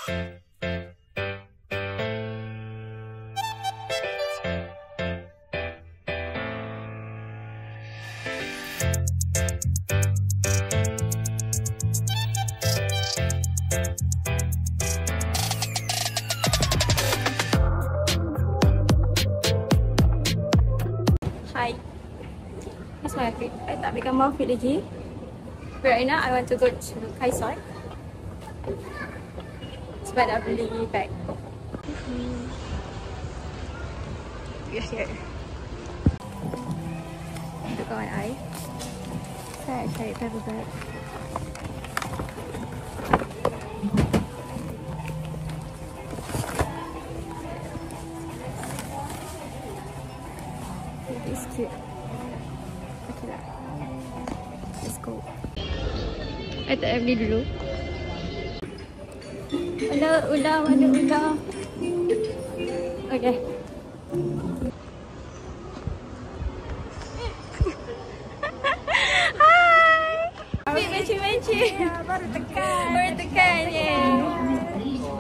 Hi. That's my outfit. I tak ambil gambar outfit lagi. But right now I want to go to Kaisar. Sebab nak beli bag. We are here. Untuk kawan I. Saya cari paper bag. It's cute. Okay lah. Let's go. I tak beli dulu. Ada ular, ada ular. Okay. Hai. Ambil matching-matching. Ya, baru tekan. Baru tekan, yeah.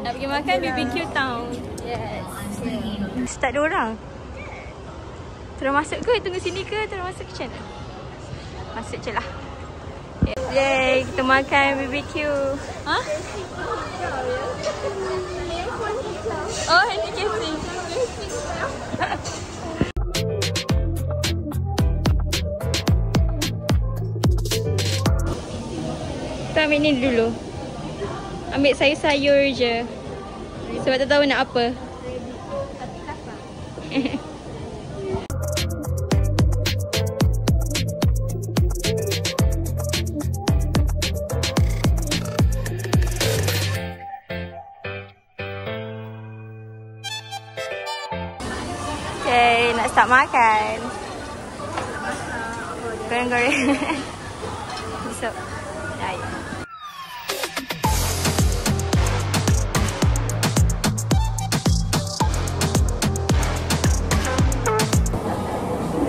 Nak pergi makan BBQ Town. Yes. Tak ada orang. Terus masuk ke? Tunggu sini ke? Terus masuk ke channel? Masuk je lah. Yeay, kita makan BBQ. Ha? Oh, hand casing. Kita ambil ni dulu. Ambil sayur-sayur je. Sebab tak tahu nak apa. Okay, nak start makan. Goreng-goreng. So, dah.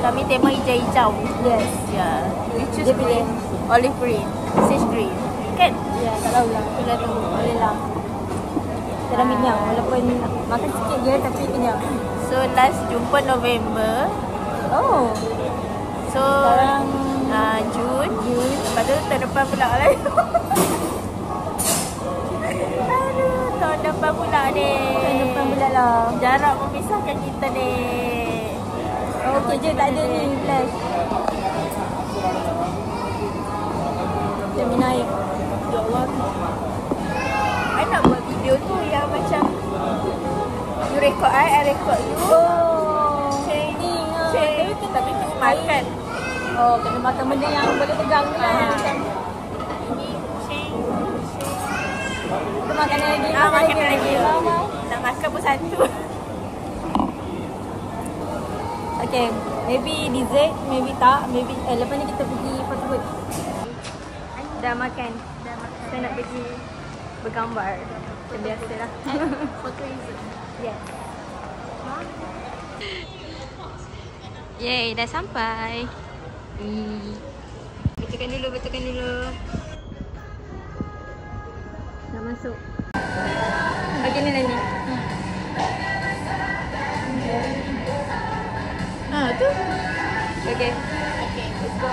Kami tema hijau-hijau. Yes. Ya. Dia pilih Olive green, sage green. Kan? ya, tak tahu lah. Kita tunggu. Boleh lah. Kita dah kenyang. Walaupun makan sikit je tapi kenyang. So last jumpa November. Oh. So Sekarang Jun. Lepas tu tahun depan pula lah. Aduh, tahun depan pula ni. tahun depan pula lah. Jarak memisahkan kita ni. Oh, kerja tak ada ni flash. Dia naik. Ya Allah. I nak buat video tu yang macam you record I record you. Oh. Ceng. Ni Ceng. Tapi tu makan. Oh, kena makan benda yang boleh tegang ni lah. Ini ceng. Kita makan lagi. Makan lagi. Mau. Nak makan pun satu. Okay, maybe dessert, maybe tak, maybe lepas ni kita pergi photoshoot. Dah makan. Saya nak pergi bergambar. Macam biasa lah. Foto is Yes. Yay, dah sampai. Betulkan dulu, betulkan dulu. Nak masuk. Okay, ni Nani. tu. Okay. Okay, let's go.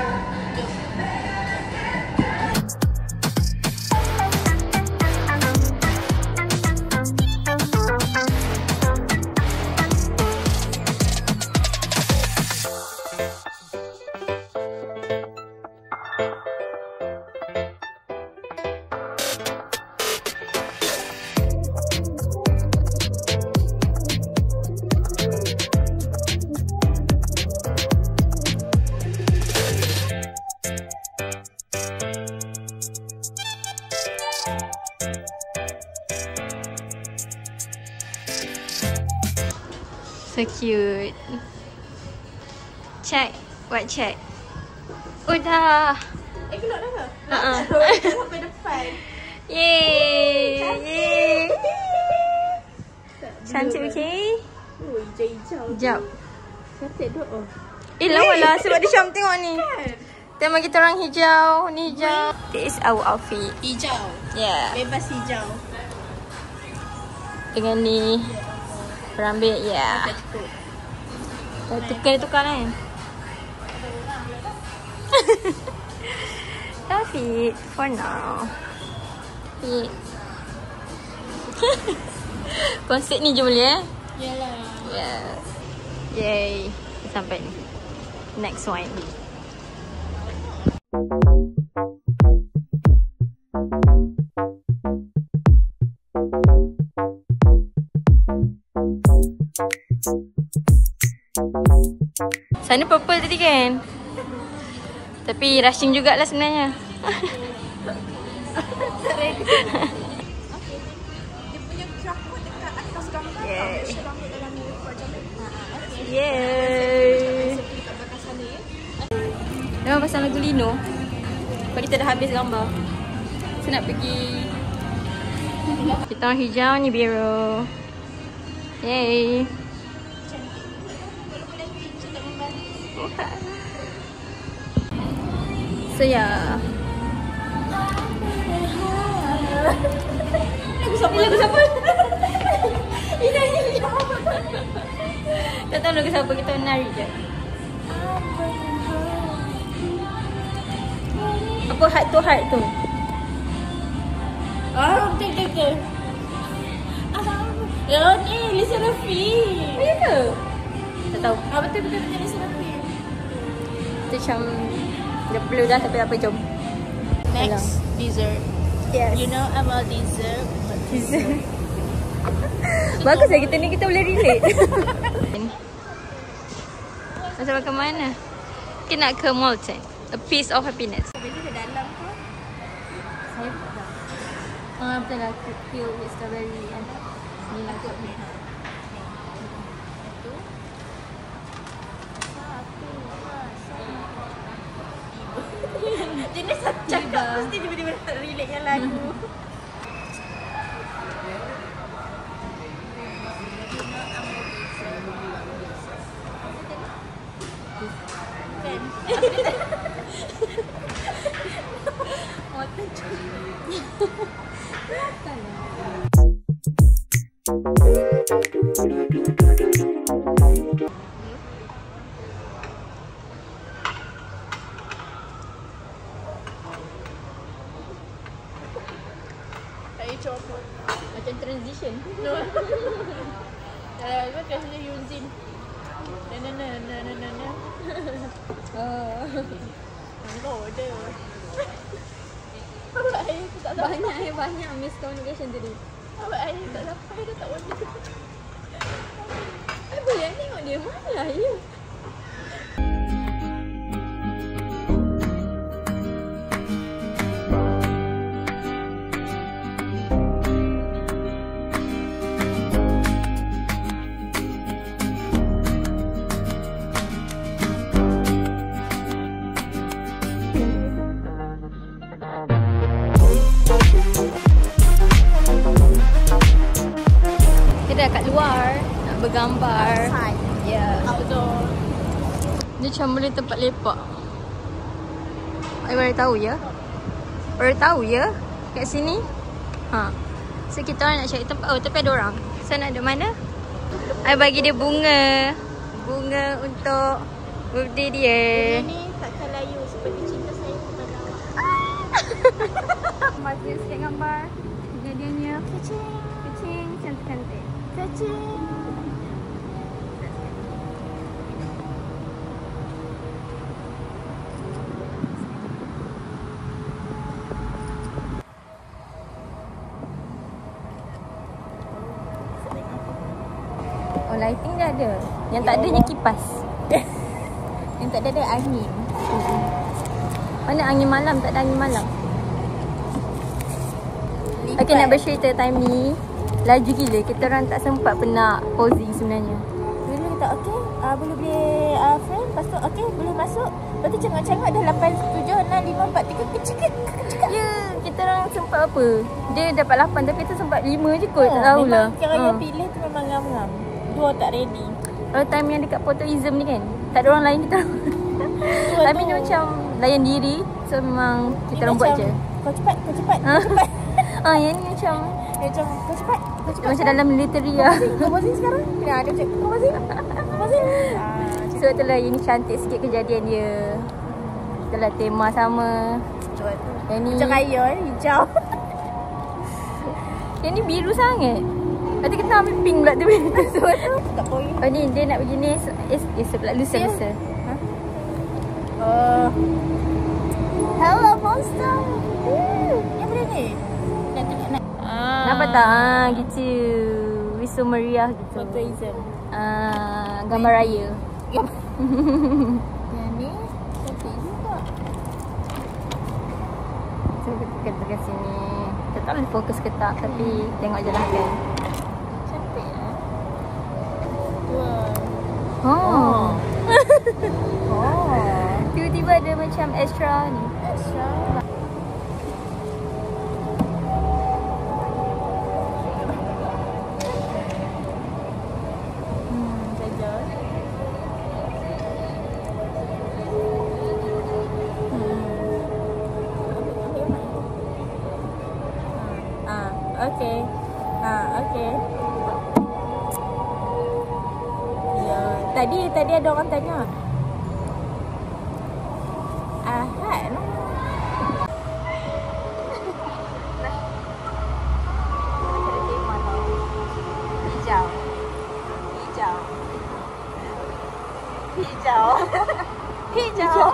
So cute. Check. What check? Udah. Keluar dah ke? Sampai depan. Yeay. Yeay. Cantik, okay? Oh, hijau-hijau. Sekejap. Cantik tu. Oh. Lawa lah sebab dia Syam tengok ni. Kan? Tema kita orang hijau. Ni hijau. This is our outfit. Hijau. Yeah. Bebas hijau. dengan ni. Perambil, ya. Tukar kan. Tapi for now. Konsep ni je boleh Yalah. Yes. Yay. Sampai ni. Next one. Sana purple tadi kan? Tapi rushing jugalah sebenarnya. Dia punya rambut dekat atas gambar. Yay. Rambut dalam ni macam ni. Yay. Dekat belakang sana ya. Dah pasang lagu Lino. Sebab kita dah habis gambar. Saya nak pergi. Kita orang hijau ni biru. Yay. So yeah. Lagu siapa? Ini tak tahu lagu siapa, kita menari je. Apa heart to heart tu? Betul. Ya ni Lisa Rafi. Ya ke? Tak tahu. Betul Lisa Rafi. Itu macam dah perlu dah, tapi apa, jom. Next, dessert. Yes. You know I'm a dessert. Bagus lah kita ni, kita boleh relate. Macam ke mana? Kita nak ke Molten. A piece of happiness. Bila ke dalam tu? Saya tak. Betul lah. Filled with strawberry and ni lah kot ni. Jenis cakap mesti tiba-tiba tak relate dengan lagu. Macam transition. Kan biasanya Yunzin. Na. Oh, ada. Awak ayah tu tak sampai. Banyak miscommunication tadi. Awak ayah tak sampai, dia tak order. Boleh tengok dia mana ya. Kita kat luar nak bergambar. Ya, Outdoor. dia macam boleh tempat lepak. I baru tahu ya. Kat sini. So kita orang nak cari tempat. Oh, tapi ada orang. So nak duduk mana? I bagi dia bunga. Bunga untuk birthday dia. Bunga ni takkan layu seperti cinta saya kepada awak. Masih sikit gambar. Kejadiannya kecing, cantik-cantik. Kecil. Oh, lighting dah ada. Yang tak adanya kipas. Yang tak ada angin. Mana angin malam? Tak ada angin malam. Okay, nak bercerita time ni laju gila. Kita orang tak sempat pun nak posing sebenarnya. Dulu kita okey, boleh beli frame. Lepas tu okey, boleh masuk. Lepas tu cengok-cengok dah 8, 7, 6, 5, 4, 3. Kecil. Ya, kita orang sempat apa? Dia dapat 8 tapi kita sempat 5 je kot. Tak tahulah. Memang kira yang pilih tu memang ngam-ngam. Dua tak ready. Kalau time yang dekat photoism ni kan, tak ada orang lain kita. Tapi dia macam layan diri. So memang kita orang buat je. Kau cepat. Yang ni macam Dia macam, kau cepat. Macam dalam military lah. Kau posing sekarang? Dia macam, kau posing. Kau posing. So itulah ini cantik sikit kejadian dia. Itulah tema sama. Yang ni Macam kaya hijau. Yang ni biru sangat. Nanti kita ambil pink pula tu. Tak poin. Oh ni dia nak pergi ni sebelah lusa. Oh. Hello monster. Yang mana ni? Nak tengok nak. Nampak tak? Gitu. We so meriah gitu. Photoism. Gambar raya. Yang ni cantik juga. So kita kat sini. Tak tahu fokus ke tak, tapi tengok je lah kan. Cantik lah. Wow. Oh. Oh. Tiba-tiba ada macam extra ni. Extra. Jajan. Okay. Okay. Ya, tadi ada orang tanya. Ahad. Hijau. Hijau. Hijau. Hijau.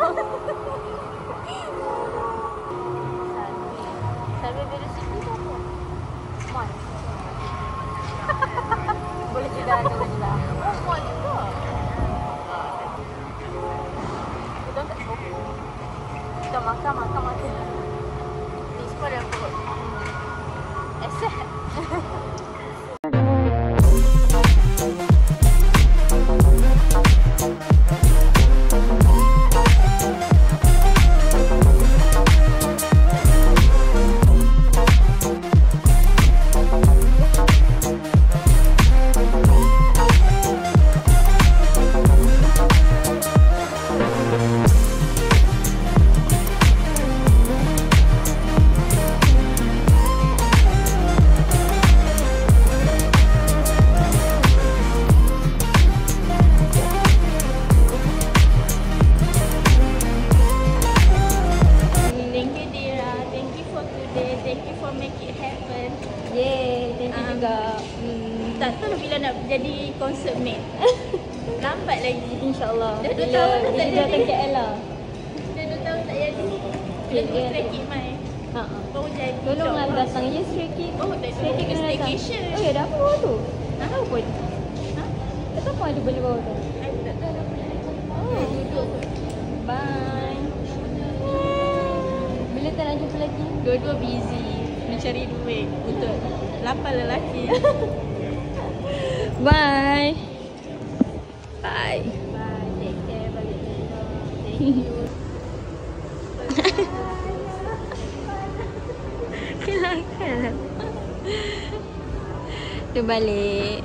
Sampai beres sini tu apa? Mall. Boleh juga, boleh juga. Oh, mall juga. Kita tak sokong. Kita makan. Ni semua dah perut. Esok. Tak tahu bila nak jadi concert mate. Lambat lagi. InsyaAllah. Dah 2 tahun tak dia jadi. datang KL lah. Dah 2 tahun tak jadi. Lagu Stray Kids mai. Baru jadi. Tolonglah datang je Stray Kids. Oh, tak Stray Kids kena datang. staycation. Oh ya, dah apa bawah tu? Ha? Tahu pun. Tak tahu pun ada beli bawah tu. I tak tahu dah boleh. Oh, Duduk tu. bye. Bila tak nak jumpa lagi? Dua-dua busy mencari duit untuk 8 lelaki. Bye. Bye. Bye. Take care. Balik. Thank you. Kelakar. Tu balik.